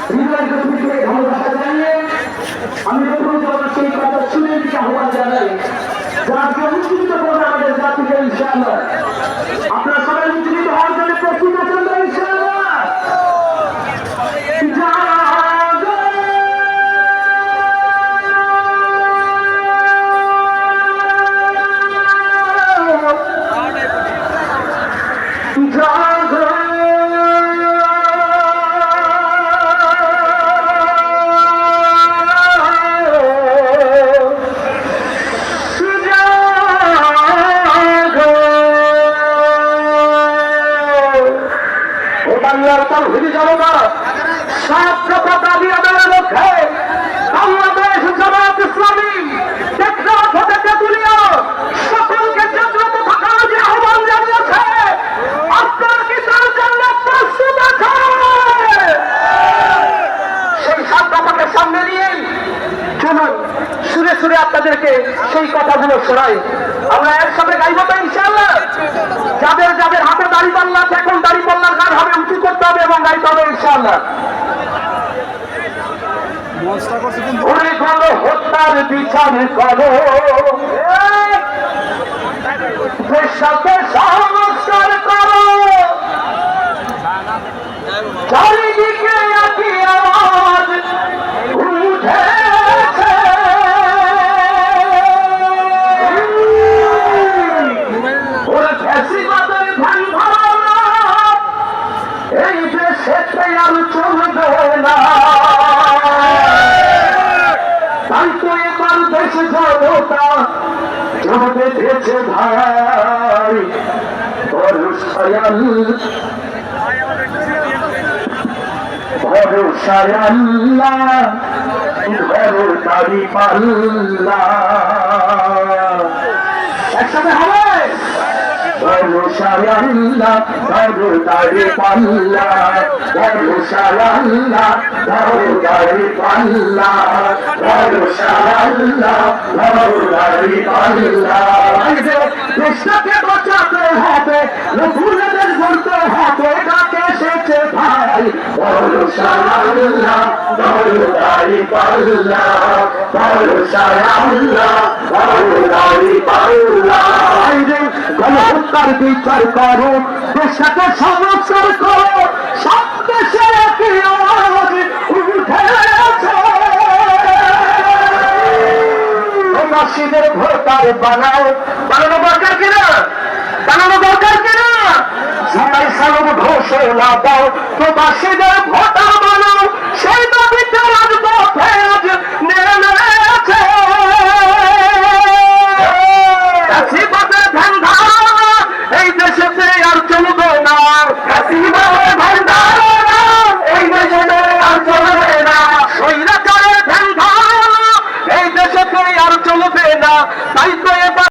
হৃদয়কে থেকে ভালোবাসা জানিয়ে আমি সেই কথা শুনে দিকে আহ্বান জানাই জাতিকে উজ্জীবিত করবে আমাদের জাতিকে ইনশাআল্লাহ। আপনারা সবাই উজ্জীবিত হওয়ার জন্য প্রস্তুত আছেন তো ইনশাআল্লাহ? বাংলাদেশ জামাত ইসলামী টেকনাফ হতে তেঁতুলিয়া সকলকে জাগ্রত থাকার যে আহ্বান জানিয়েছে, আপনারা কি তার জন্য প্রস্তুত আছেন? সেই সাধ্যটাকে সামনে নিয়ে চলুন সুরে সুরে আপনাদেরকে সেই কথাগুলো শোনাই। আমরা একসাথে গাইব তো ইনশাআল্লাহ। যাদের যাদের হাতে দাঁড়িপাল্লা আছে এখন দাঁড়িপাল্লার গান হবে উঁচু করতে হবে এবং গাইতে হবে ইনশাআল্লাহ। ওরে করো হত্যার বিচার করো, দেশকে সংস্কার করো, চারিদিকে একই আওয়াজ উঠেছে, ওরে ফ্যাসিবাদের ধ্যান ধারণা এই দেশেতে আর চলবে না। তাই তো এবার দেশ জনতা জোর বেঁধেছে ভাই, ভরসায় আল্লাহ ঘর দাড়ি পাল্লা। একসাথে হবে ভরসায় আল্লাহ ঘর দাড়ি পাল্লা, ভরসায় আল্লাহ ঘর দাড়ি পাল্লা, ভরসায় আল্লাহ ঘর দাড়ি পাল্লা। দেশটাকে বাঁচাতে হবে, ভুলেদের বলতে হবে ডাকে এসেছে ভাই, ভরসায় আল্লাহ ঘর দাড়ি পাল্লা, ভরসায় আল্লাহ ঘর দাড়ি পাল্লা। গণহত্যার বিচার করো, দেশটাকে সংস্কার করো, সব দেশে একই আওয়াজ উঠেছে। মসজিদের ভোটার বানাও, বানানো দরকার কিনা, বানানো দরকার কিনা? সবাই সালুর ঘোষণা দাও, প্রবাসীদের ভোটার